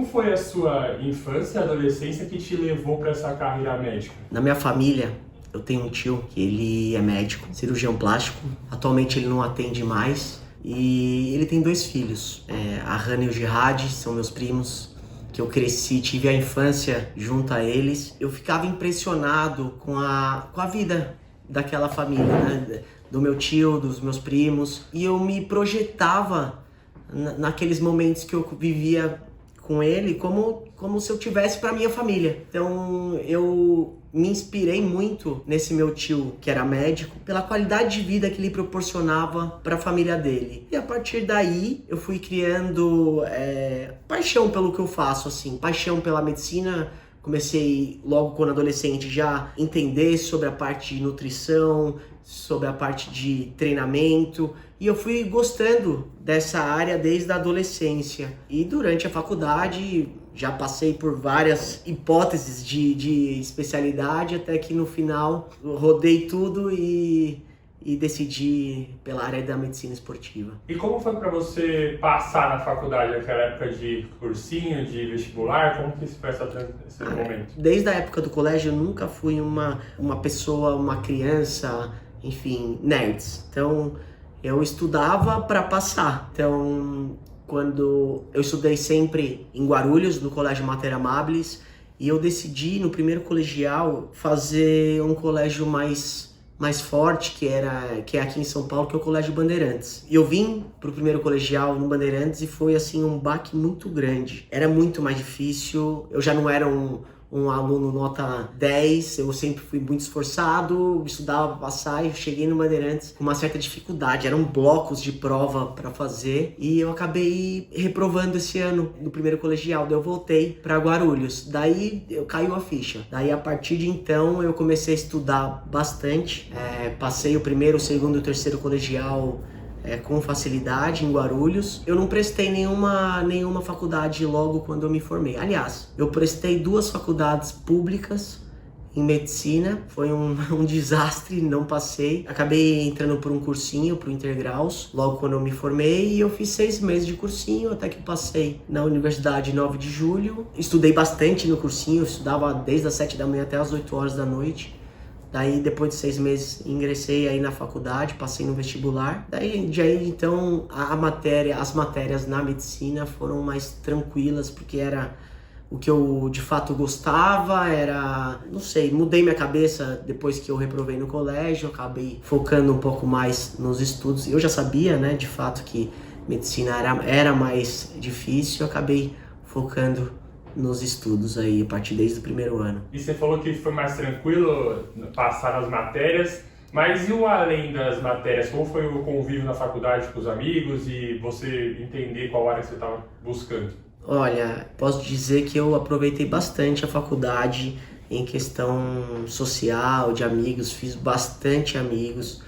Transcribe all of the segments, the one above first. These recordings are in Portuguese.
como foi a sua infância e adolescência que te levou para essa carreira médica? Na minha família, eu tenho um tio que ele é médico, cirurgião plástico. Atualmente ele não atende mais. E ele tem 2 filhos, a Hannah e o Jihad, são meus primos, que eu cresci, tive a infância junto a eles. Eu ficava impressionado com a vida daquela família, né? Do meu tio, dos meus primos. E eu me projetava naqueles momentos que eu vivia com ele como se eu tivesse para minha família. Então eu me inspirei muito nesse meu tio que era médico pela qualidade de vida que ele proporcionava para a família dele. E a partir daí eu fui criando paixão pelo que eu faço, assim, paixão pela medicina. Comecei logo quando adolescente já entender sobre a parte de nutrição, sobre a parte de treinamento, e eu fui gostando dessa área desde a adolescência. E durante a faculdade já passei por várias hipóteses de especialidade, até que no final eu rodei tudo e decidi pela área da medicina esportiva. E como foi para você passar na faculdade, naquela época de cursinho, de vestibular? Como que foi esse momento? Desde a época do colégio eu nunca fui uma pessoa, uma criança, enfim, nerds. Então eu estudava para passar. Então quando eu estudei sempre em Guarulhos, no Colégio Mater Amabilis, e eu decidi no primeiro colegial fazer um colégio mais forte, que é aqui em São Paulo, que é o Colégio Bandeirantes. E eu vim pro primeiro colegial no Bandeirantes e foi assim um baque muito grande. Era muito mais difícil, eu já não era um aluno nota 10, eu sempre fui muito esforçado, estudava para passar, e eu cheguei no Bandeirantes com uma certa dificuldade, eram blocos de prova para fazer, e eu acabei reprovando esse ano no primeiro colegial. Daí eu voltei para Guarulhos, daí caiu a ficha. Daí a partir de então eu comecei a estudar bastante, passei o primeiro, o segundo e o terceiro colegial com facilidade em Guarulhos. Eu não prestei nenhuma faculdade logo quando eu me formei. Aliás, eu prestei 2 faculdades públicas em medicina. Foi um desastre, não passei. Acabei entrando por um cursinho, pro Intergraus, logo quando eu me formei, e eu fiz 6 meses de cursinho, até que passei na Universidade 9 de Julho. Estudei bastante no cursinho, eu estudava desde as 7 da manhã até as 8 horas da noite. Daí, depois de 6 meses, ingressei aí na faculdade, passei no vestibular. Daí, então, as matérias na medicina foram mais tranquilas, porque era o que eu, de fato, gostava, não sei, mudei minha cabeça depois que eu reprovei no colégio, acabei focando um pouco mais nos estudos. Eu já sabia, né, de fato, que medicina era mais difícil, acabei focando nos estudos aí, a partir desde o primeiro ano. E você falou que foi mais tranquilo passar nas matérias, mas e o além das matérias? Como foi o convívio na faculdade com os amigos e você entender qual área você estava buscando? Olha, posso dizer que eu aproveitei bastante a faculdade em questão social, de amigos, fiz bastante amigos,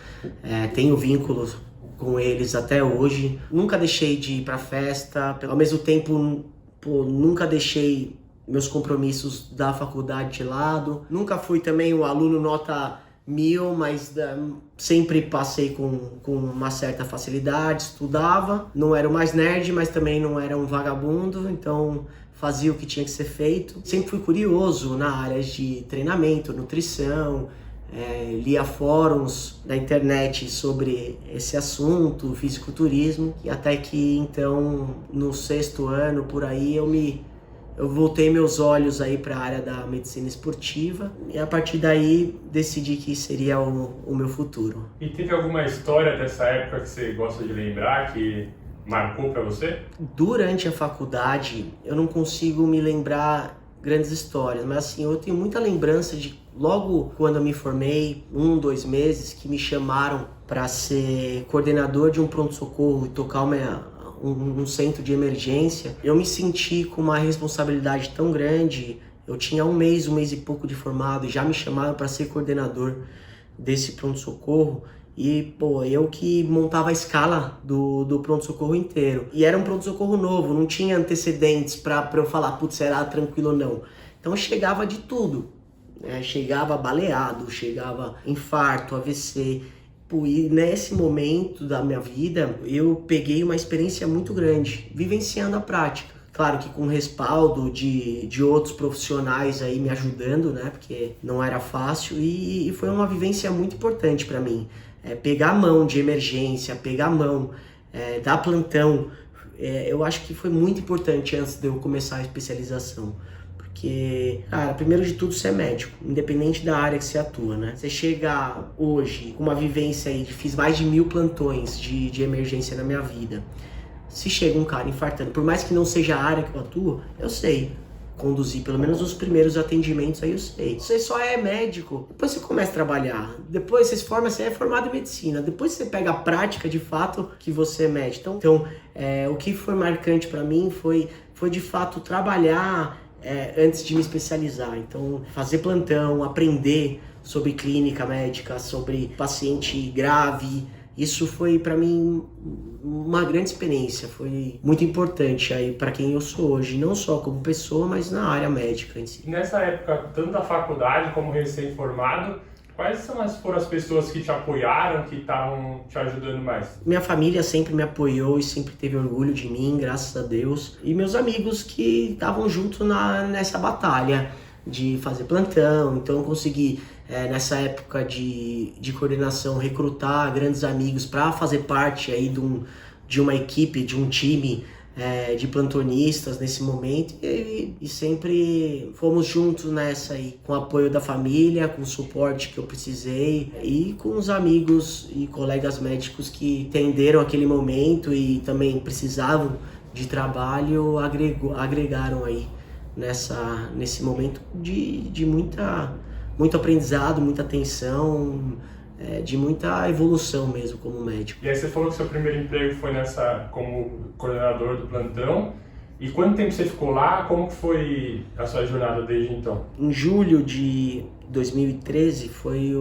tenho vínculos com eles até hoje. Nunca deixei de ir pra festa, ao mesmo tempo nunca deixei meus compromissos da faculdade de lado. Nunca fui também um aluno nota 1000, mas sempre passei com uma certa facilidade, estudava. Não era o mais nerd, mas também não era um vagabundo, então fazia o que tinha que ser feito. Sempre fui curioso na área de treinamento, nutrição, lia fóruns da internet sobre esse assunto, fisiculturismo, e até que então no 6º ano por aí eu voltei meus olhos aí para a área da medicina esportiva, e a partir daí decidi que seria o meu futuro. E teve alguma história dessa época que você gosta de lembrar, que marcou para você? Durante a faculdade eu não consigo me lembrar grandes histórias, mas assim, eu tenho muita lembrança de logo quando eu me formei, 2 meses, que me chamaram para ser coordenador de um pronto-socorro e tocar um centro de emergência. Eu me senti com uma responsabilidade tão grande. Eu tinha um mês e pouco de formado e já me chamaram para ser coordenador desse pronto-socorro. E, eu que montava a escala do pronto-socorro inteiro. E era um pronto-socorro novo, não tinha antecedentes para eu falar, putz, será tranquilo ou não. Então chegava de tudo. Chegava baleado, chegava infarto, AVC. E nesse momento da minha vida, eu peguei uma experiência muito grande, vivenciando a prática. Claro que com respaldo de outros profissionais aí me ajudando, né? Porque não era fácil e foi uma vivência muito importante para mim. Pegar a mão de emergência, pegar a mão, dar plantão, eu acho que foi muito importante antes de eu começar a especialização. Porque, cara, primeiro de tudo, você é médico, independente da área que você atua, né? Você chega hoje com uma vivência aí, fiz mais de 1000 plantões de emergência na minha vida. Se chega um cara infartando, por mais que não seja a área que eu atuo, eu sei conduzir, pelo menos os primeiros atendimentos aí eu sei. Você só é médico, depois você começa a trabalhar, depois você se forma, você é formado em medicina, depois você pega a prática de fato que você é médico. Então o que foi marcante para mim foi de fato trabalhar antes de me especializar. Então, fazer plantão, aprender sobre clínica médica, sobre paciente grave, isso foi para mim uma grande experiência, foi muito importante aí para quem eu sou hoje, não só como pessoa, mas na área médica em si. Nessa época, tanto da faculdade como recém-formado, quais foram as pessoas que te apoiaram, que estavam te ajudando mais? Minha família sempre me apoiou e sempre teve orgulho de mim, graças a Deus. E meus amigos que estavam junto nessa batalha de fazer plantão. Então eu consegui, nessa época de coordenação, recrutar grandes amigos para fazer parte aí de uma equipe, de um time de plantonistas nesse momento e sempre fomos juntos nessa aí, com o apoio da família, com o suporte que eu precisei e com os amigos e colegas médicos que entenderam aquele momento e também precisavam de trabalho, agregaram aí nesse momento de muito aprendizado, muita atenção, de muita evolução mesmo como médico. E aí você falou que seu primeiro emprego foi como coordenador do plantão. E quanto tempo você ficou lá? Como foi a sua jornada desde então? Em julho de 2013 foi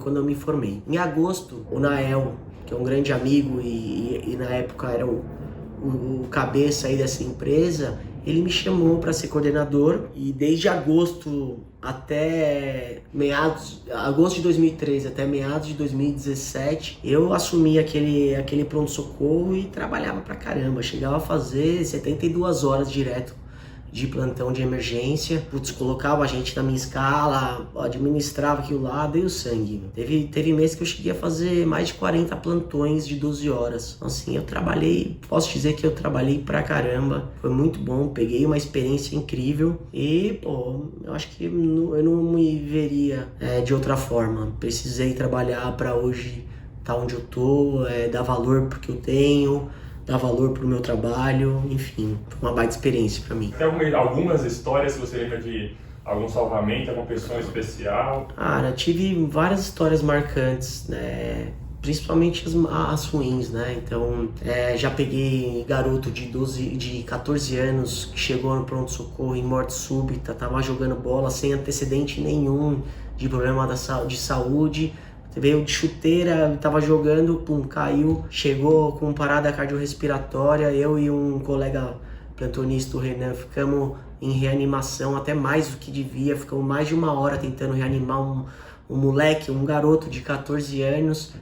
quando eu me formei. Em agosto, o Nael, que é um grande amigo e na época era o cabeça aí dessa empresa, ele me chamou para ser coordenador e desde agosto até agosto de 2013 até meados de 2017, eu assumi aquele pronto-socorro e trabalhava pra caramba. Chegava a fazer 72 horas direto de plantão de emergência. Putz, colocava a gente na minha escala, administrava aquilo lá, dei o sangue. Teve meses que eu cheguei a fazer mais de 40 plantões de 12 horas. Então, assim, posso dizer que eu trabalhei pra caramba. Foi muito bom, peguei uma experiência incrível e, eu acho que eu não me veria de outra forma. Precisei trabalhar pra hoje estar onde eu tô, dar valor pro que eu tenho, dar valor pro meu trabalho, enfim, foi uma baita experiência para mim. Tem algumas histórias, se você lembra de algum salvamento, alguma pessoa especial? Cara, tive várias histórias marcantes, né? Principalmente as ruins, né? Então, já peguei garoto de 14 anos que chegou no pronto-socorro em morte súbita, tava jogando bola sem antecedente nenhum de problema de saúde. Veio de chuteira, tava jogando, caiu, chegou com parada cardiorrespiratória. Eu e um colega plantonista, o Renan, ficamos em reanimação até mais do que devia. Ficamos mais de 1 hora tentando reanimar um moleque, um garoto de 14 anos.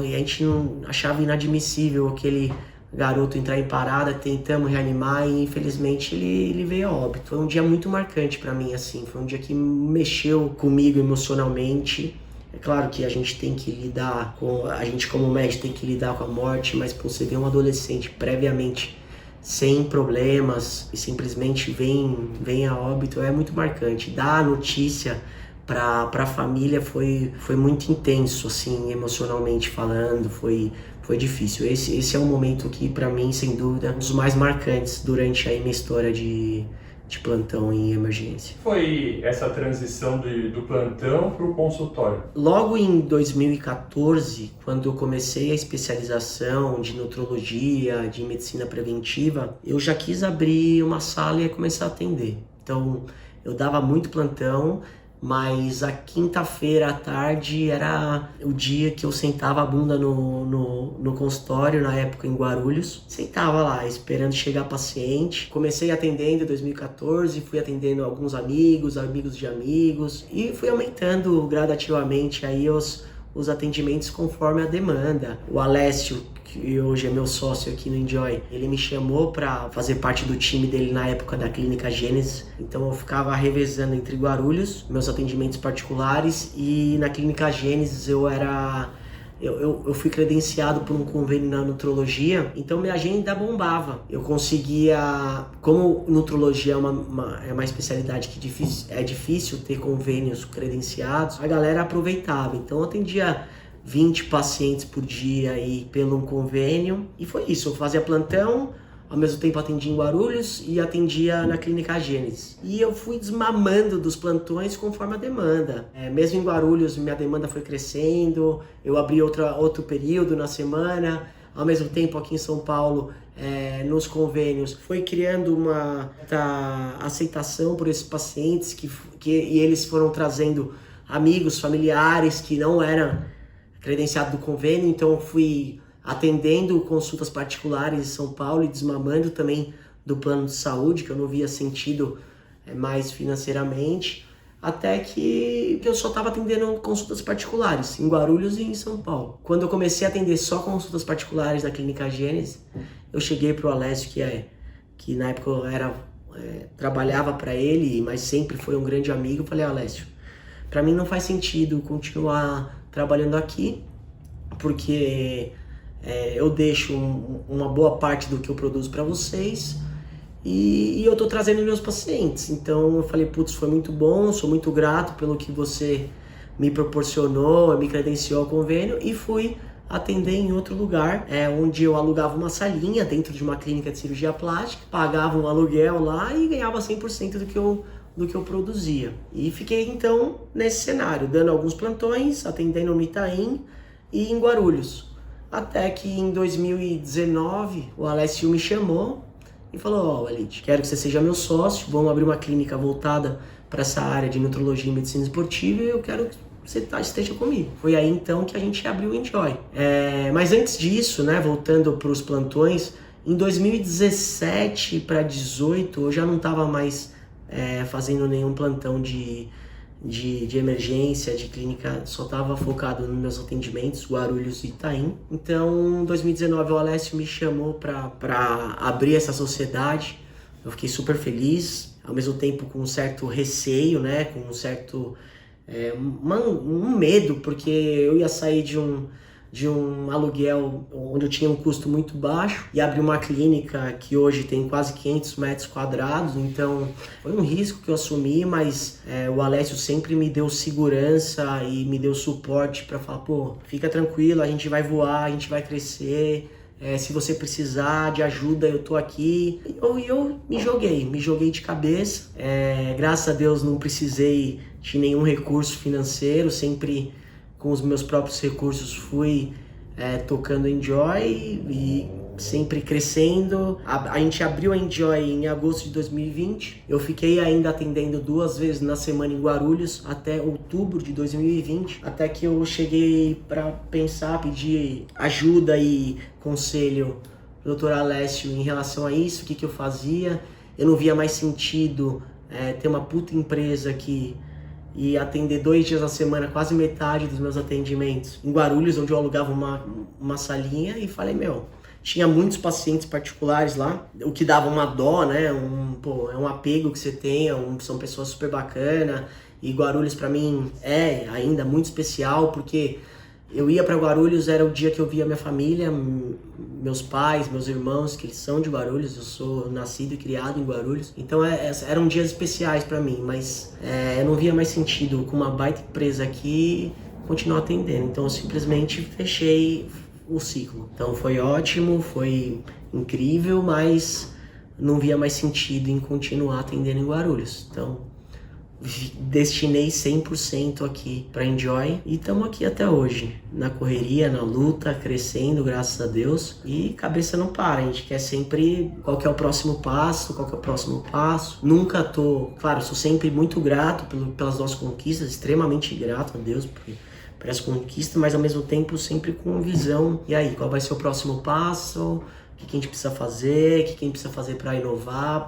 E a gente não achava inadmissível aquele garoto entrar em parada, tentamos reanimar e infelizmente ele veio a óbito. Foi um dia muito marcante para mim, assim, foi um dia que mexeu comigo emocionalmente. É claro que a gente tem que lidar a gente como médico tem que lidar com a morte, mas você vê um adolescente previamente sem problemas e simplesmente vem a óbito, é muito marcante. Dar a notícia para a família foi muito intenso, assim, emocionalmente falando, foi difícil. Esse é um momento que para mim, sem dúvida, um dos mais marcantes durante a minha história de plantão em emergência. Foi essa transição do plantão para o consultório? Logo em 2014, quando eu comecei a especialização de nutrologia, de medicina preventiva, eu já quis abrir uma sala e começar a atender. Então, eu dava muito plantão, mas a quinta-feira à tarde era o dia que eu sentava a bunda no consultório, na época em Guarulhos. Sentava lá, esperando chegar paciente. Comecei atendendo em 2014, fui atendendo alguns amigos de amigos, e fui aumentando gradativamente aí os atendimentos conforme a demanda. O Alessio, que hoje é meu sócio aqui no Enjoy, ele me chamou para fazer parte do time dele na época da Clínica Gênesis. Então eu ficava revezando entre Guarulhos, meus atendimentos particulares, e na Clínica Gênesis eu fui credenciado por um convênio na nutrologia, então minha agenda bombava. Eu conseguia, como nutrologia é uma especialidade que é difícil ter convênios credenciados, a galera aproveitava. Então eu atendia 20 pacientes por dia aí pelo convênio, e foi isso. Eu fazia plantão, ao mesmo tempo atendia em Guarulhos e atendia na Clínica Gênesis. E eu fui desmamando dos plantões conforme a demanda. Mesmo em Guarulhos, minha demanda foi crescendo, eu abri outro período na semana. Ao mesmo tempo, aqui em São Paulo, nos convênios, foi criando uma aceitação por esses pacientes e eles foram trazendo amigos, familiares que não eram credenciados do convênio. Então, eu fui atendendo consultas particulares em São Paulo e desmamando também do plano de saúde, que eu não via sentido mais financeiramente, até que eu só estava atendendo consultas particulares em Guarulhos e em São Paulo. Quando eu comecei a atender só consultas particulares na Clínica Gênesis, eu cheguei para o Alessio, que na época eu trabalhava para ele, mas sempre foi um grande amigo. Eu falei: Alessio, para mim não faz sentido continuar trabalhando aqui, porque eu deixo uma boa parte do que eu produzo para vocês e eu tô trazendo meus pacientes. Então eu falei: putz, foi muito bom, sou muito grato pelo que você me proporcionou, me credenciou ao convênio, e fui atender em outro lugar, onde eu alugava uma salinha dentro de uma clínica de cirurgia plástica, pagava um aluguel lá e ganhava 100% do que eu produzia. E fiquei então nesse cenário, dando alguns plantões, atendendo no Itaim e em Guarulhos. Até que em 2019 o Alessio me chamou e falou: Walid, quero que você seja meu sócio, vamos abrir uma clínica voltada para essa área de nutrologia e medicina esportiva e eu quero que você esteja comigo. Foi aí então que a gente abriu o Enjoy. Mas antes disso, voltando para os plantões, em 2017 para 2018 eu já não estava mais fazendo nenhum plantão de emergência, de clínica, só estava focado nos meus atendimentos, Guarulhos e Itaim. Então, em 2019, o Alessio me chamou para abrir essa sociedade. Eu fiquei super feliz, ao mesmo tempo com um certo receio, com um certo um medo, porque eu ia sair de um aluguel onde eu tinha um custo muito baixo e abrir uma clínica que hoje tem quase 500 metros quadrados. Então foi um risco que eu assumi, mas o Alessio sempre me deu segurança e me deu suporte para falar: pô, fica tranquilo, a gente vai voar, a gente vai crescer, se você precisar de ajuda eu tô aqui. E eu me joguei de cabeça. Graças a Deus não precisei de nenhum recurso financeiro, sempre com os meus próprios recursos fui tocando Enjoy e sempre crescendo. A gente abriu a Enjoy em agosto de 2020. Eu fiquei ainda atendendo 2 vezes na semana em Guarulhos até outubro de 2020, até que eu cheguei para pensar, pedir ajuda e conselho do Dr. Alessio em relação a isso, o que eu fazia. Eu não via mais sentido ter uma puta empresa aqui e atender 2 dias na semana, quase metade dos meus atendimentos em Guarulhos, onde eu alugava uma salinha, e falei: tinha muitos pacientes particulares lá, o que dava uma dó, é um apego que você tem, são pessoas super bacanas, e Guarulhos para mim é ainda muito especial, porque eu ia para Guarulhos, era o dia que eu via minha família, meus pais, meus irmãos, que eles são de Guarulhos, eu sou nascido e criado em Guarulhos. Então eram dias especiais para mim, mas eu não via mais sentido com uma baita empresa aqui continuar atendendo. Então eu simplesmente fechei o ciclo. Então foi ótimo, foi incrível, mas não via mais sentido em continuar atendendo em Guarulhos. Então destinei 100% aqui para Enjoy e estamos aqui até hoje, na correria, na luta, crescendo, graças a Deus, e cabeça não para, a gente quer sempre qual que é o próximo passo, nunca sou sempre muito grato pelas nossas conquistas, extremamente grato a Deus por essa conquista, mas ao mesmo tempo sempre com visão, e aí, qual vai ser o próximo passo, o que a gente precisa fazer, o que a gente precisa fazer para inovar,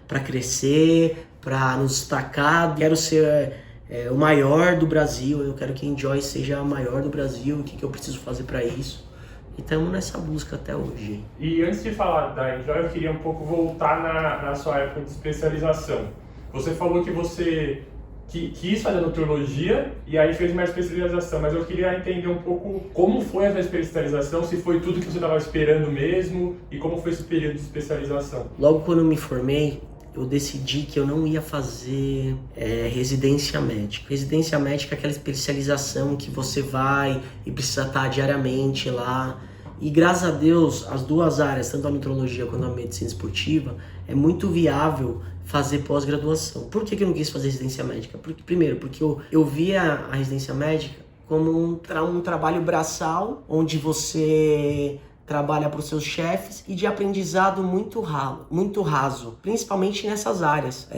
para crescer, para nos destacar. Quero ser o maior do Brasil, eu quero que a Enjoy seja a maior do Brasil, o que eu preciso fazer para isso. e estamos nessa busca até hoje. E antes de falar da Enjoy, eu queria um pouco voltar na sua época de especialização. Você falou que você quis fazer nutrologia e aí fez uma especialização, mas eu queria entender um pouco como foi a sua especialização, se foi tudo que você estava esperando mesmo e como foi esse período de especialização. Logo quando eu me formei, eu decidi que eu não ia fazer residência médica. Residência médica é aquela especialização que você vai e precisa estar diariamente lá. E graças a Deus, as duas áreas, tanto a nutrologia quanto a medicina esportiva, é muito viável fazer pós-graduação. Por que eu não quis fazer residência médica? Primeiro, porque eu via a residência médica como um trabalho braçal, onde você trabalha para os seus chefes e de aprendizado muito raso, principalmente nessas áreas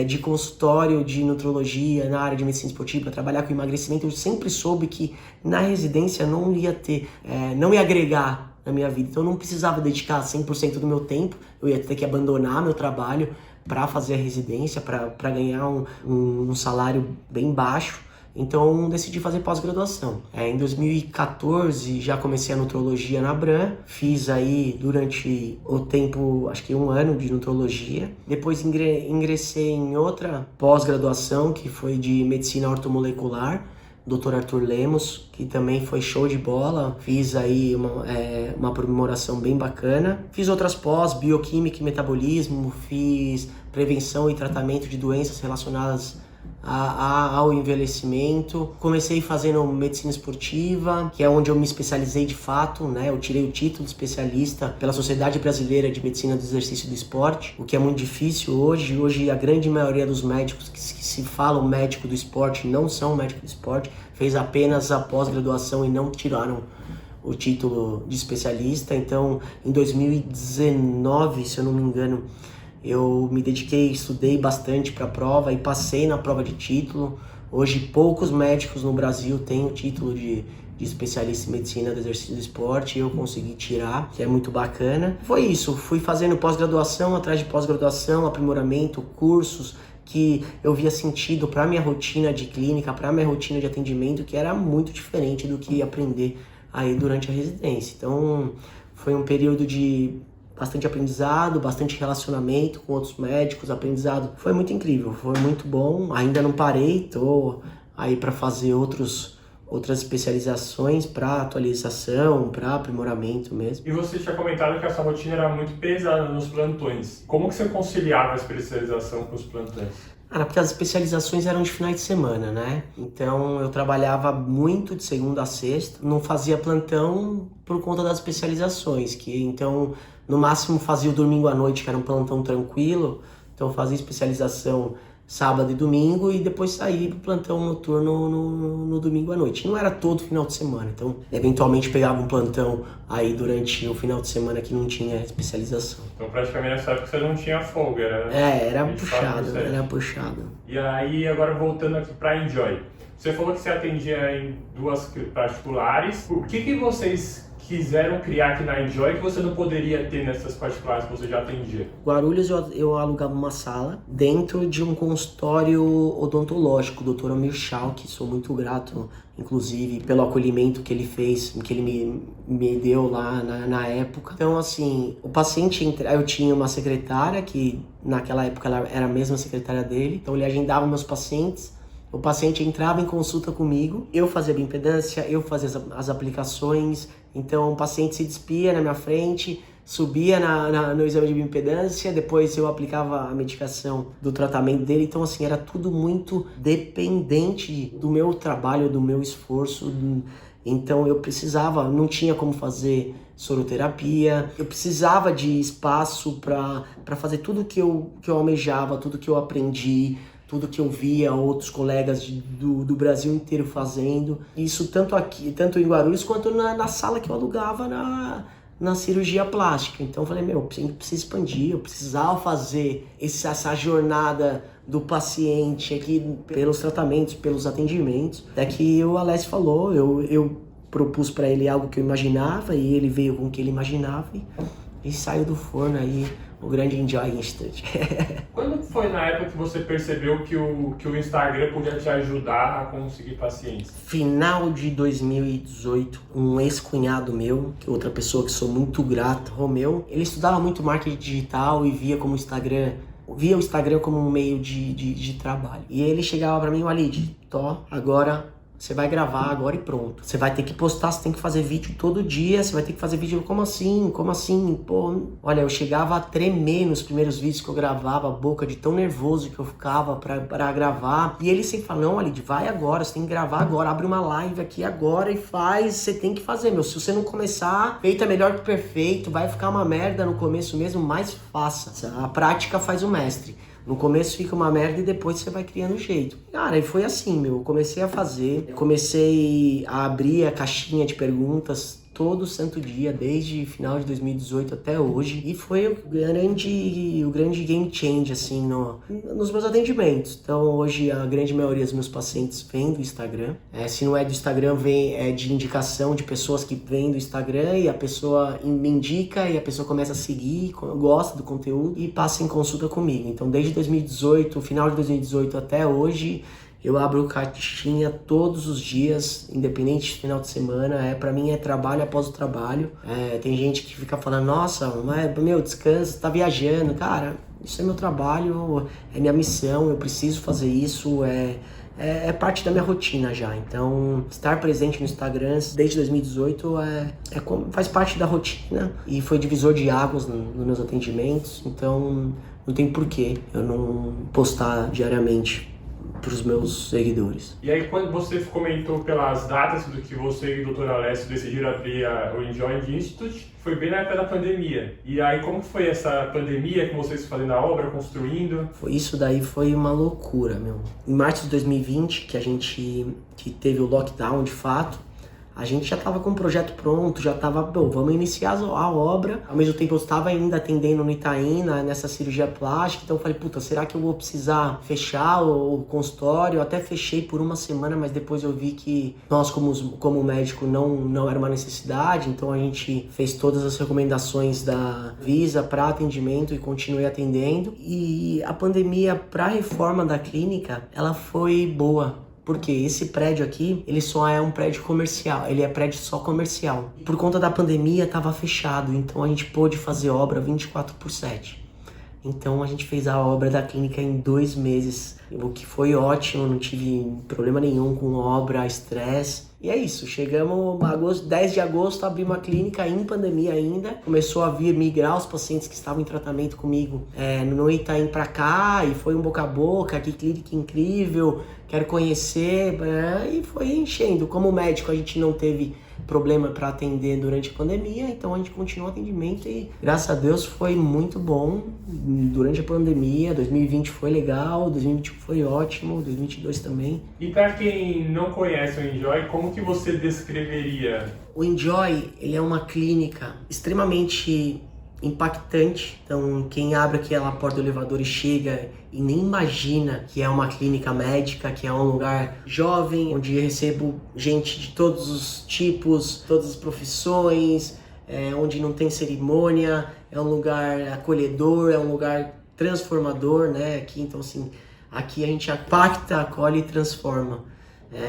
de consultório, de nutrologia, na área de medicina esportiva, trabalhar com emagrecimento. Eu sempre soube que na residência não ia agregar na minha vida, então eu não precisava dedicar 100% do meu tempo, eu ia ter que abandonar meu trabalho para fazer a residência, para ganhar um salário bem baixo. Então decidi fazer pós-graduação. Em 2014 já comecei a nutrologia na Abram, fiz aí durante o tempo, acho que 1 ano de nutrologia. Depois ingressei em outra pós-graduação que foi de medicina ortomolecular, Dr. Arthur Lemos, que também foi show de bola. Fiz aí uma aprimoração bem bacana. Fiz outras pós, bioquímica e metabolismo, fiz prevenção e tratamento de doenças relacionadas ao envelhecimento. Comecei fazendo medicina esportiva, que é onde eu me especializei de fato, né? Eu tirei o título de especialista pela Sociedade Brasileira de Medicina do Exercício e do Esporte, o que é muito difícil hoje. Hoje a grande maioria dos médicos que se falam médico do esporte não são médico do esporte, fez apenas a pós-graduação e não tiraram o título de especialista. Então, em 2019, se eu não me engano, eu me dediquei, estudei bastante para a prova e passei na prova de título. Hoje, poucos médicos no Brasil têm o título de especialista em medicina do exercício e do esporte, e eu consegui tirar, que é muito bacana. Foi isso, fui fazendo pós-graduação, atrás de pós-graduação, aprimoramento, cursos que eu via sentido para minha rotina de clínica, para minha rotina de atendimento, que era muito diferente do que aprender aí durante a residência. Então, foi um período de bastante aprendizado, bastante relacionamento com outros médicos, aprendizado. Foi muito incrível, foi muito bom. Ainda não parei, tô aí para fazer outras especializações para atualização, para aprimoramento mesmo. E você tinha comentado que a sua rotina era muito pesada nos plantões. Como que você conciliava a especialização com os plantões? Porque as especializações eram de finais de semana, né? Então eu trabalhava muito de segunda a sexta, não fazia plantão por conta das especializações, então no máximo fazia o domingo à noite, que era um plantão tranquilo, então fazia especialização sábado e domingo e depois saía pro plantão noturno no domingo à noite. Não era todo final de semana, então eventualmente pegava um plantão aí durante o final de semana que não tinha especialização. Então praticamente nessa época você não tinha folga, era puxado. E aí agora voltando aqui para Enjoy, você falou que você atendia em 2 particulares. O que vocês quiseram criar aqui na Enjoy que você não poderia ter nessas particulares que você já atendia? Guarulhos eu alugava uma sala dentro de um consultório odontológico, o Dr. Amir Shah, que sou muito grato, inclusive, pelo acolhimento que ele fez, que ele me deu lá na época. Então, assim, o paciente, eu tinha uma secretária que naquela época ela era a mesma secretária dele, então ele agendava meus pacientes. O paciente entrava em consulta comigo, eu fazia bioimpedância, eu fazia as aplicações, então o paciente se despia na minha frente, subia no exame de bioimpedância, depois eu aplicava a medicação do tratamento dele. Então, assim, era tudo muito dependente do meu trabalho, do meu esforço. Então eu precisava, não tinha como fazer soroterapia, eu precisava de espaço para fazer tudo que eu almejava, tudo que eu aprendi, tudo que eu via outros colegas do Brasil inteiro fazendo. Isso tanto em Guarulhos, quanto na sala que eu alugava na cirurgia plástica. Então eu falei, eu preciso expandir, eu precisava fazer essa jornada do paciente aqui pelos tratamentos, pelos atendimentos. Até que o Alessio falou, eu propus para ele algo que eu imaginava e ele veio com o que ele imaginava e saiu do forno aí o grande Enjoy Institute. Quando foi na época que você percebeu que o Instagram podia te ajudar a conseguir pacientes? Final de 2018, um ex-cunhado meu, que é outra pessoa que sou muito grato, Romeu, ele estudava muito marketing digital e via o Instagram como um meio de trabalho. E ele chegava pra mim, Walid, agora você vai gravar agora e pronto. Você vai ter que postar, você tem que fazer vídeo todo dia, você vai ter que fazer vídeo, como assim? Como assim? Pô, olha, eu chegava a tremer nos primeiros vídeos que eu gravava, a boca de tão nervoso que eu ficava pra gravar. E ele sempre fala, não, Walid, vai agora, você tem que gravar agora, abre uma live aqui agora e faz, você tem que fazer, meu. Se você não começar, feito é melhor que perfeito, vai ficar uma merda no começo mesmo, mas faça. A prática faz o mestre. No começo fica uma merda e depois você vai criando jeito. Cara, e foi assim, meu. Eu comecei a fazer, comecei a abrir a caixinha de perguntas todo santo dia, desde final de 2018 até hoje. E foi o grande game change, assim, nos meus atendimentos. Então, hoje, a grande maioria dos meus pacientes vem do Instagram. Se não é do Instagram, é de indicação de pessoas que vêm do Instagram e a pessoa me indica e a pessoa começa a seguir, gosta do conteúdo e passa em consulta comigo. Então, desde 2018, final de 2018 até hoje, eu abro caixinha todos os dias, independente de final de semana. Pra mim é trabalho após o trabalho. Tem gente que fica falando, nossa, mas meu, descansa, tá viajando. Cara, isso é meu trabalho, é minha missão, eu preciso fazer isso, é parte da minha rotina já. Então, estar presente no Instagram desde 2018 faz parte da rotina e foi divisor de águas nos meus atendimentos. Então, não tem porquê eu não postar diariamente para os meus seguidores. E aí, quando você comentou pelas datas do que você e o Dr. Alessio decidiram abrir o Enjoy Institute, foi bem na época da pandemia. E aí, como foi essa pandemia com vocês fazendo a obra, construindo? Isso daí foi uma loucura, meu. Em março de 2020, que teve o lockdown de fato, a gente já estava com o projeto pronto, já estava, vamos iniciar a obra. Ao mesmo tempo eu estava ainda atendendo no Itaim, nessa cirurgia plástica, então eu falei, será que eu vou precisar fechar o consultório? Eu até fechei por uma semana, mas depois eu vi que nós como médico não era uma necessidade, então a gente fez todas as recomendações da Visa para atendimento e continuei atendendo. E a pandemia para a reforma da clínica, ela foi boa. Porque esse prédio aqui, ele só é um prédio comercial, ele é prédio só comercial. Por conta da pandemia, estava fechado, então a gente pôde fazer obra 24/7. Então a gente fez a obra da clínica em 2 meses, o que foi ótimo, não tive problema nenhum com obra, estresse. E é isso, chegamos em 10 de agosto, abrimos uma clínica em pandemia ainda. Começou a migrar os pacientes que estavam em tratamento comigo no Itaim pra cá, e foi um boca a boca, que clínica incrível, quero conhecer, e foi enchendo. Como médico a gente não teve problema para atender durante a pandemia, então a gente continuou o atendimento e graças a Deus foi muito bom durante a pandemia. 2020 foi legal, 2021 foi ótimo, 2022 também. E para quem não conhece o Enjoy, como que você descreveria? O Enjoy, ele é uma clínica extremamente impactante. Então, quem abre aquela porta do elevador e chega e nem imagina que é uma clínica médica, que é um lugar jovem, onde eu recebo gente de todos os tipos, todas as profissões, onde não tem cerimônia, é um lugar acolhedor, é um lugar transformador, né? Aqui, então, assim, aqui a gente impacta, acolhe e transforma.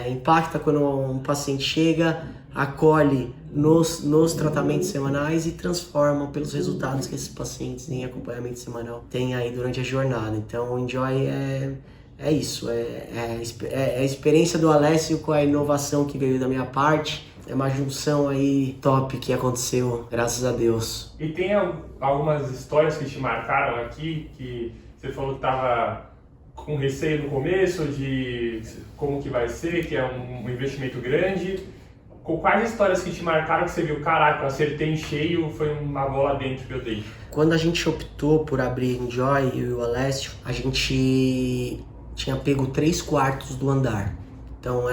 Impacta quando um paciente chega, acolhe nos tratamentos semanais e transforma pelos resultados que esses pacientes em acompanhamento semanal têm aí durante a jornada. Então, o Enjoy é isso, é a experiência do Alessio com a inovação que veio da minha parte. É uma junção aí top que aconteceu, graças a Deus. E tem algumas histórias que te marcaram aqui, que você falou que estava com receio no começo de como que vai ser, que é um investimento grande. Quais histórias que te marcaram que você viu, caraca, eu acertei em cheio, foi uma bola dentro que eu dei? Quando a gente optou por abrir Enjoy, eu e o Alessio, a gente tinha pego 3 quartos do andar. Então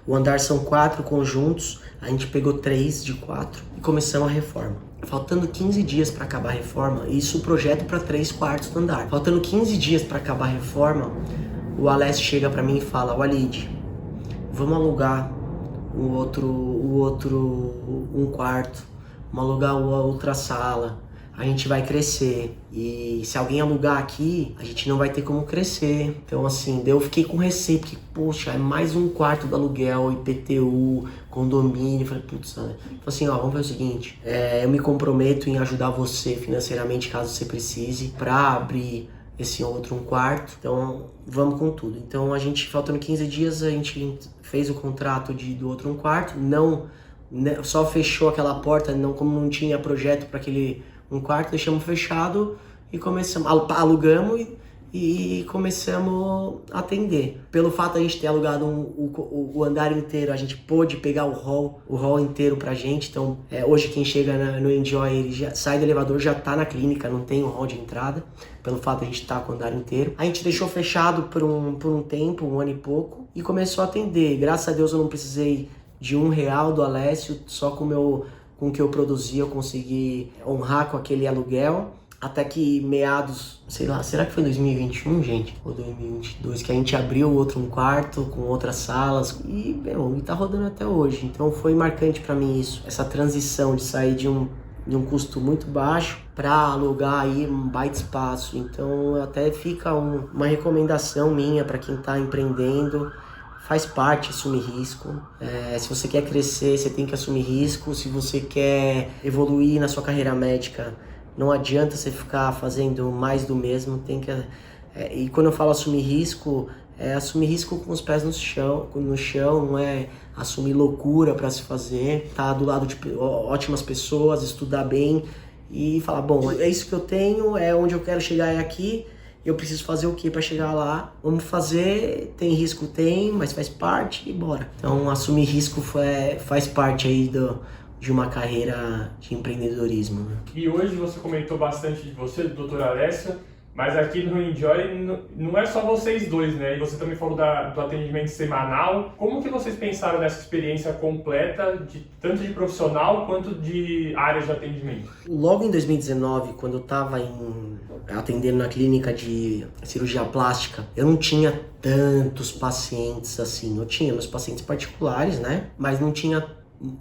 o andar são 4 conjuntos, a gente pegou 3 de 4 e começamos a reforma. Faltando 15 dias para acabar a reforma, isso o projeto para 3 quartos do andar. Faltando 15 dias para acabar a reforma, o Alessio chega para mim e fala, Walid, vamos alugar um quarto, vamos alugar outra sala. a gente vai crescer. E se alguém alugar aqui, a gente não vai ter como crescer. Então, assim, daí eu fiquei com receio, porque, poxa, é mais um quarto do aluguel, IPTU, condomínio. Falei, putz, né? Então, assim, ó, vamos ver o seguinte, eu me comprometo em ajudar você financeiramente, caso você precise, pra abrir esse outro um quarto. Então, vamos com tudo. Então, a gente, faltando 15 dias, a gente fez o contrato do outro um quarto, não, né, só fechou aquela porta, não, como não tinha projeto para aquele um quarto, deixamos fechado e começamos, alugamos e começamos a atender. Pelo fato de a gente ter alugado o andar inteiro, a gente pôde pegar o hall inteiro pra gente. Então, hoje quem chega no Enjoy, ele já sai do elevador, já tá na clínica, não tem o hall de entrada, pelo fato de a gente estar com o andar inteiro. A gente deixou fechado por um tempo, 1 ano e pouco, e começou a atender. Graças a Deus eu não precisei de R$1 do Alessio, só com o que eu produzi eu consegui honrar com aquele aluguel. Até que meados, sei lá, será que foi 2021, gente? Ou 2022, que a gente abriu outro um quarto com outras salas e tá rodando até hoje. Então foi marcante para mim isso, essa transição de sair de um custo muito baixo para alugar aí um baita espaço. Então até fica uma recomendação minha para quem tá empreendendo. Faz parte assumir risco. Se você quer crescer, você tem que assumir risco. Se você quer evoluir na sua carreira médica, não adianta você ficar fazendo mais do mesmo. E quando eu falo assumir risco com os pés no chão, não é assumir loucura para se fazer. Tá do lado de ótimas pessoas, estudar bem e falar, bom, é isso que eu tenho, é onde eu quero chegar, é aqui. Eu preciso fazer o que para chegar lá? Vamos fazer, tem risco, mas faz parte e bora. Então, assumir risco faz parte aí de uma carreira de empreendedorismo, né? E hoje você comentou bastante de você, do Dr. Alessio, mas aqui no Enjoy não é só vocês dois, né? E você também falou do atendimento semanal. Como que vocês pensaram nessa experiência completa, tanto de profissional quanto de áreas de atendimento? Logo em 2019, quando eu estava atendendo na clínica de cirurgia plástica, eu não tinha tantos pacientes assim. Eu tinha meus pacientes particulares, né? Mas não tinha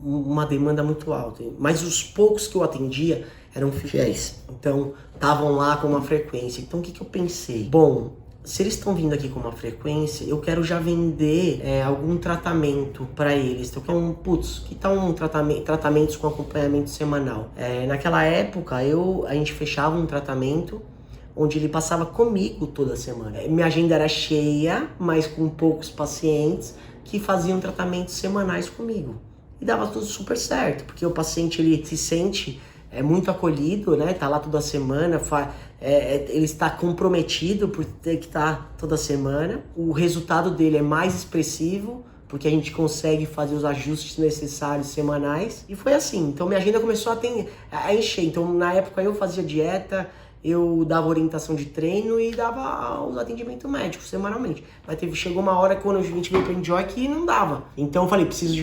uma demanda muito alta. Mas os poucos que eu atendia eram fiéis. Então, estavam lá com uma frequência. Então, o que eu pensei? Bom, se eles estão vindo aqui com uma frequência, eu quero já vender algum tratamento para eles. Então, que tal tratamentos com acompanhamento semanal? Naquela época, a gente fechava um tratamento onde ele passava comigo toda semana. Minha agenda era cheia, mas com poucos pacientes que faziam tratamentos semanais comigo. E dava tudo super certo, porque o paciente ele se sente muito acolhido, né? Tá lá toda semana, ele está comprometido por ter que estar toda semana. O resultado dele é mais expressivo, porque a gente consegue fazer os ajustes necessários semanais. E foi assim, então minha agenda começou a encher. Então na época eu fazia dieta, eu dava orientação de treino e dava os atendimentos médicos semanalmente. Mas chegou uma hora quando a gente veio para o Enjoy que não dava. Então eu falei, preciso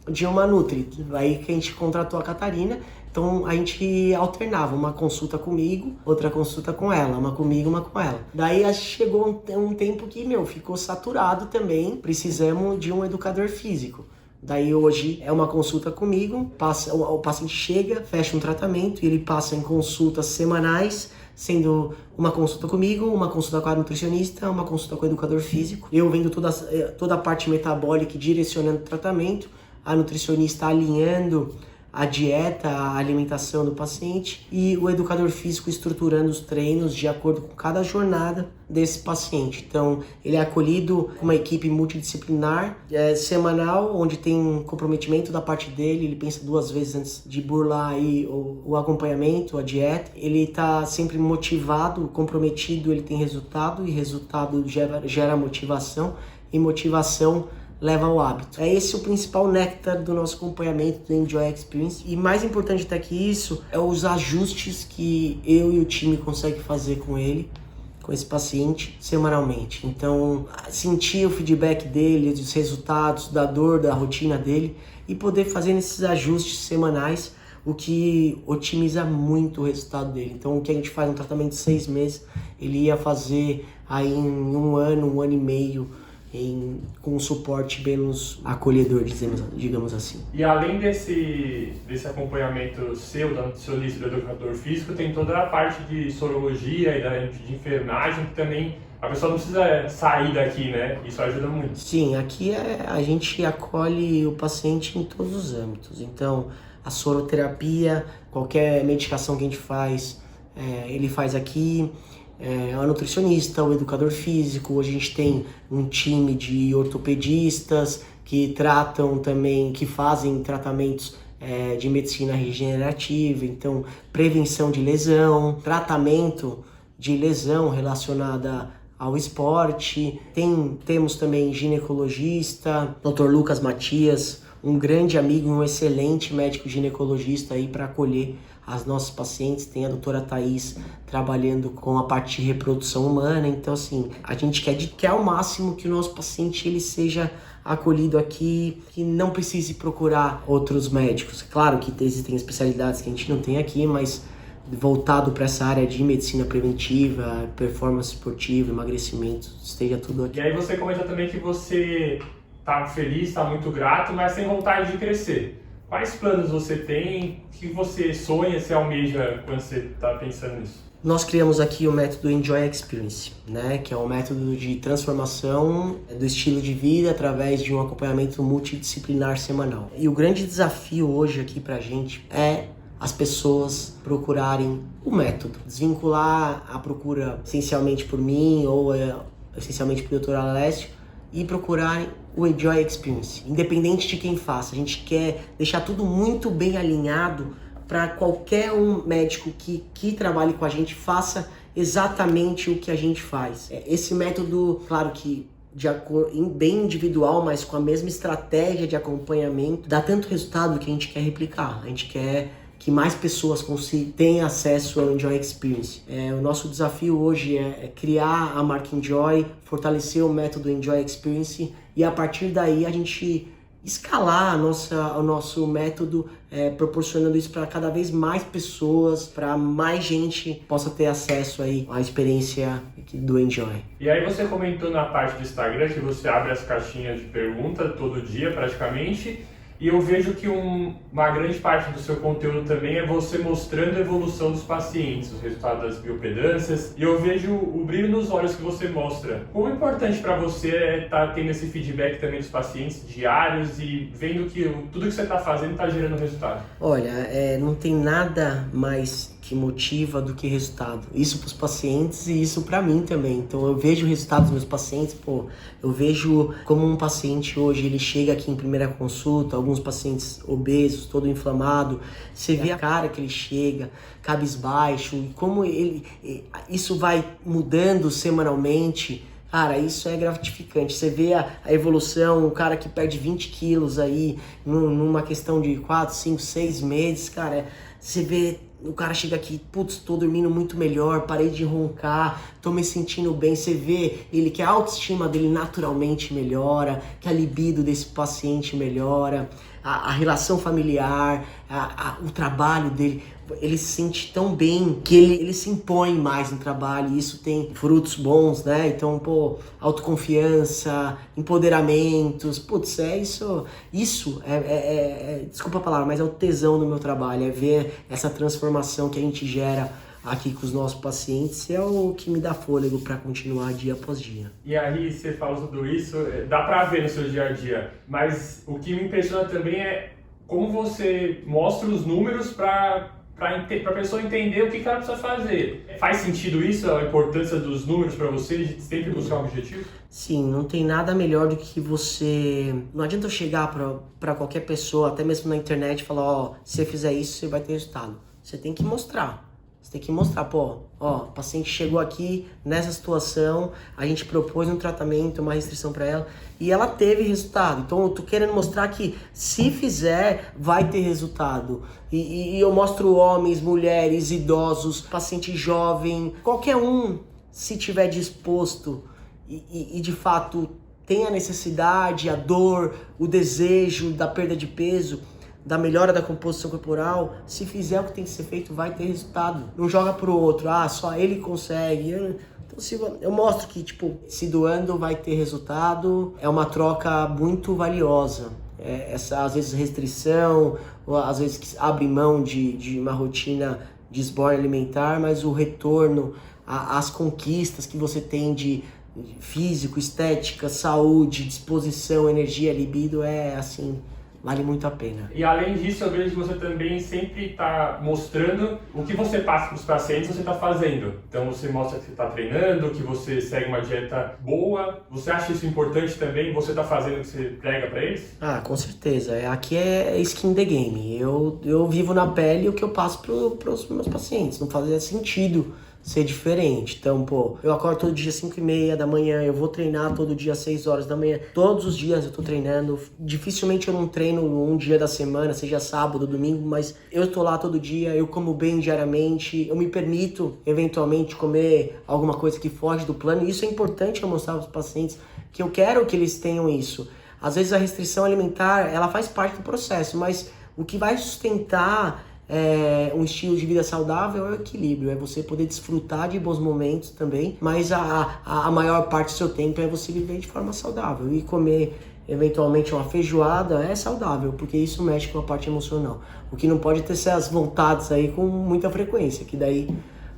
de uma Nutri. Aí que a gente contratou a Catarina. Então a gente alternava uma consulta comigo, outra consulta com ela, uma comigo, uma com ela. Daí chegou um tempo que, ficou saturado também, precisamos de um educador físico. Daí hoje é uma consulta comigo, o paciente chega, fecha um tratamento e ele passa em consultas semanais, sendo uma consulta comigo, uma consulta com a nutricionista, uma consulta com o educador físico. Eu vendo toda a parte metabólica e direcionando o tratamento, a nutricionista alinhando a dieta, a alimentação do paciente e o educador físico estruturando os treinos de acordo com cada jornada desse paciente. Então, ele é acolhido com uma equipe multidisciplinar, semanal, onde tem comprometimento da parte dele, ele pensa 2 vezes antes de burlar aí o acompanhamento, a dieta. Ele está sempre motivado, comprometido, ele tem resultado e resultado gera motivação e motivação leva ao hábito. É esse o principal néctar do nosso acompanhamento do Enjoy Experience. E mais importante até que isso, é os ajustes que eu e o time conseguem fazer com esse paciente, semanalmente. Então, sentir o feedback dele, dos resultados, da dor, da rotina dele e poder fazer esses ajustes semanais, o que otimiza muito o resultado dele. Então, o que a gente faz no tratamento de 6 meses, ele ia fazer aí em 1 ano, 1 ano e meio, com um suporte menos acolhedor, digamos assim. E além desse acompanhamento seu, da nutricionista e do educador físico, tem toda a parte de sorologia e de enfermagem, que também a pessoa não precisa sair daqui, né? Isso ajuda muito. Sim, aqui a gente acolhe o paciente em todos os âmbitos. Então, a soroterapia, qualquer medicação que a gente faz, ele faz aqui. A nutricionista, o educador físico, hoje a gente tem um time de ortopedistas que tratam também, que fazem tratamentos de medicina regenerativa, então prevenção de lesão, tratamento de lesão relacionada ao esporte. Temos também ginecologista, Dr. Lucas Matias, um grande amigo e um excelente médico ginecologista aí para acolher as nossas pacientes. Tem a doutora Thaís trabalhando com a parte de reprodução humana. Então, assim, a gente quer ao máximo que o nosso paciente ele seja acolhido aqui, que não precise procurar outros médicos. Claro que existem especialidades que a gente não tem aqui, mas voltado para essa área de medicina preventiva, performance esportiva, emagrecimento, esteja tudo aqui. E aí você comenta também que você está feliz, está muito grato, mas sem vontade de crescer. Quais planos você tem? O que você sonha, se almeja quando você está pensando nisso? Nós criamos aqui o método Enjoy Experience, né? Que é um método de transformação do estilo de vida através de um acompanhamento multidisciplinar semanal. E o grande desafio hoje aqui pra gente é as pessoas procurarem o método. Desvincular a procura essencialmente por mim ou essencialmente por Dr. Alessio e procurarem o Enjoy Experience, independente de quem faça. A gente quer deixar tudo muito bem alinhado para qualquer um médico que trabalhe com a gente faça exatamente o que a gente faz. Esse método, claro que bem individual, mas com a mesma estratégia de acompanhamento, dá tanto resultado que a gente quer replicar. A gente quer que mais pessoas tenham acesso ao Enjoy Experience. O nosso desafio hoje é criar a marca Enjoy, fortalecer o método Enjoy Experience e a partir daí a gente escalar o nosso método, proporcionando isso para cada vez mais pessoas, para mais gente possa ter acesso aí à experiência do Enjoy. E aí você comentou na parte do Instagram que você abre as caixinhas de pergunta todo dia praticamente. E eu vejo que uma grande parte do seu conteúdo também é você mostrando a evolução dos pacientes, os resultados das biopedâncias. E eu vejo o brilho nos olhos que você mostra. Como é importante para você estar tendo esse feedback também dos pacientes diários e vendo que tudo que você está fazendo está gerando resultado? Olha, não tem nada mais que motiva do que resultado. Isso para os pacientes e isso para mim também. Então eu vejo o resultado dos meus pacientes, eu vejo como um paciente hoje, ele chega aqui em primeira consulta, alguns pacientes obesos, todo inflamado, você vê a cara que ele chega, cabisbaixo, e como isso vai mudando semanalmente. Cara, isso é gratificante. Você vê a evolução, o cara que perde 20 quilos aí, numa questão de 4, 5, 6 meses, cara, você vê o cara chega aqui, putz, tô dormindo muito melhor, parei de roncar, tô me sentindo bem. Você vê que a autoestima dele naturalmente melhora, que a libido desse paciente melhora, a relação familiar, o trabalho dele, ele se sente tão bem que ele se impõe mais no trabalho e isso tem frutos bons, né? Então, autoconfiança, empoderamentos, putz, isso é desculpa a palavra, mas é o tesão do meu trabalho, é ver essa transformação que a gente gera aqui com os nossos pacientes, é o que me dá fôlego para continuar dia após dia. E aí, você fala tudo isso, dá para ver no seu dia a dia, mas o que me impressiona também é como você mostra os números para a pessoa entender o que ela precisa fazer. Faz sentido isso, a importância dos números para você, de sempre buscar um objetivo? Sim, não tem nada melhor do que você... Não adianta eu chegar para qualquer pessoa, até mesmo na internet, e falar, se você fizer isso, você vai ter resultado. Você tem que mostrar. Você tem que mostrar, o paciente chegou aqui nessa situação, a gente propôs um tratamento, uma restrição para ela, e ela teve resultado. Então eu tô querendo mostrar que se fizer, vai ter resultado. E eu mostro homens, mulheres, idosos, paciente jovem, qualquer um, se tiver disposto e de fato tem a necessidade, a dor, o desejo da perda de peso, da melhora da composição corporal, se fizer o que tem que ser feito, vai ter resultado. Não joga pro outro, só ele consegue. Então, eu mostro que, tipo, se doando vai ter resultado, é uma troca muito valiosa. Essa, às vezes, restrição, ou às vezes que abre mão de uma rotina de esborne alimentar, mas o retorno, as conquistas que você tem de físico, estética, saúde, disposição, energia, libido, assim, vale muito a pena. E além disso, eu vejo que você também sempre está mostrando o que você passa para os pacientes, você está fazendo. Então você mostra que você está treinando, que você segue uma dieta boa. Você acha isso importante também? Você está fazendo o que você prega para eles? Com certeza. Aqui é skin the game. Eu vivo na pele o que eu passo para os meus pacientes. Não fazia sentido ser diferente. Então, eu acordo todo dia às 5h30 da manhã, eu vou treinar todo dia às 6 horas da manhã. Todos os dias eu tô treinando. Dificilmente eu não treino um dia da semana, seja sábado, domingo, mas eu tô lá todo dia, eu como bem diariamente, eu me permito, eventualmente, comer alguma coisa que foge do plano. E isso é importante eu mostrar aos pacientes, que eu quero que eles tenham isso. Às vezes a restrição alimentar, ela faz parte do processo, mas o que vai sustentar um estilo de vida saudável é o equilíbrio, é você poder desfrutar de bons momentos também, mas a maior parte do seu tempo é você viver de forma saudável e comer eventualmente uma feijoada é saudável, porque isso mexe com a parte emocional. O que não pode ter essas vontades aí com muita frequência, que daí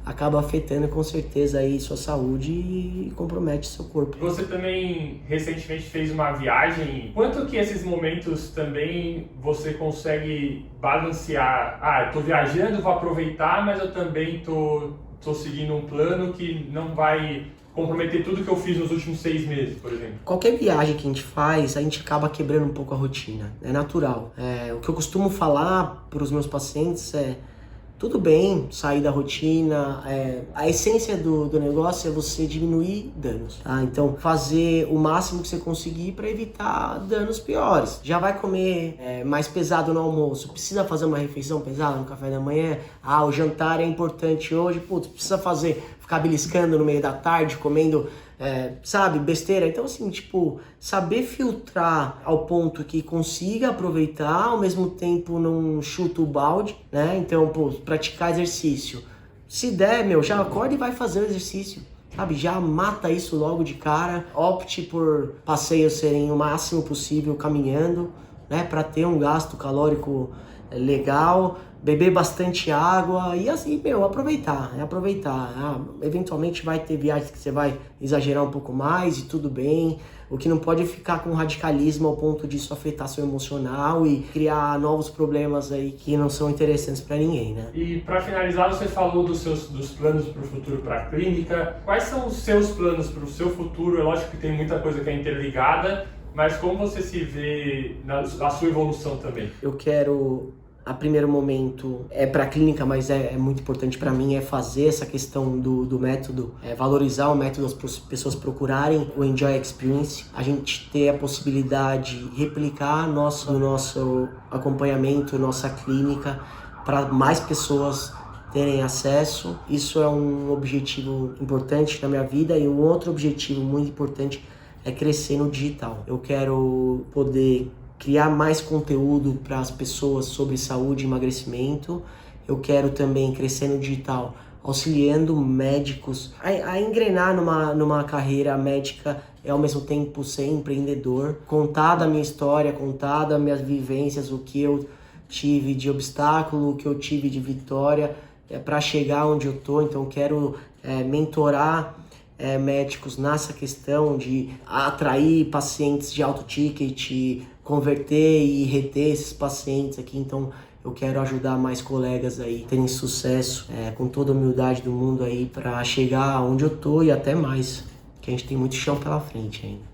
acaba afetando com certeza aí sua saúde e compromete seu corpo. Você também recentemente fez uma viagem. Quanto que esses momentos também você consegue balancear? Eu tô viajando, vou aproveitar, mas eu também tô seguindo um plano que não vai comprometer tudo que eu fiz nos últimos 6 meses, por exemplo. Qualquer viagem que a gente faz, a gente acaba quebrando um pouco a rotina. É natural. O que eu costumo falar para os meus pacientes tudo bem sair da rotina, a essência do negócio é você diminuir danos, tá? Então, fazer o máximo que você conseguir para evitar danos piores. Já vai comer mais pesado no almoço, precisa fazer uma refeição pesada no café da manhã? O jantar é importante hoje, precisa ficar beliscando no meio da tarde, comendo besteira. Então, assim, saber filtrar ao ponto que consiga aproveitar, ao mesmo tempo não chuta o balde, né? Então, praticar exercício. Se der, já acorda e vai fazer o exercício, sabe? Já mata isso logo de cara. Opte por passeios serem o máximo possível caminhando, né? Para ter um gasto calórico legal. Beber bastante água e assim, aproveitar. Eventualmente vai ter viagens que você vai exagerar um pouco mais e tudo bem. O que não pode é ficar com radicalismo ao ponto disso afetar seu emocional e criar novos problemas aí que não são interessantes para ninguém, né? E para finalizar, você falou dos planos para o futuro para a clínica. Quais são os seus planos para o seu futuro? É lógico que tem muita coisa que é interligada, mas como você se vê na sua evolução também? Eu quero, a primeiro momento, para a clínica, mas é muito importante para mim, fazer essa questão do método, valorizar o método, as pessoas procurarem o Enjoy Experience, a gente ter a possibilidade de replicar o nosso acompanhamento, nossa clínica, para mais pessoas terem acesso. Isso é um objetivo importante na minha vida, e um outro objetivo muito importante é crescer no digital. Eu quero poder criar mais conteúdo para as pessoas sobre saúde e emagrecimento. Eu quero também crescer no digital, auxiliando médicos a engrenar numa carreira médica e ao mesmo tempo ser empreendedor. Contar da minha história, contar das minhas vivências, o que eu tive de obstáculo, o que eu tive de vitória, para chegar onde eu tô. Então quero mentorar médicos nessa questão de atrair pacientes de alto ticket, converter e reter esses pacientes aqui. Então eu quero ajudar mais colegas aí a terem sucesso, com toda a humildade do mundo aí, para chegar onde eu tô e até mais, que a gente tem muito chão pela frente ainda.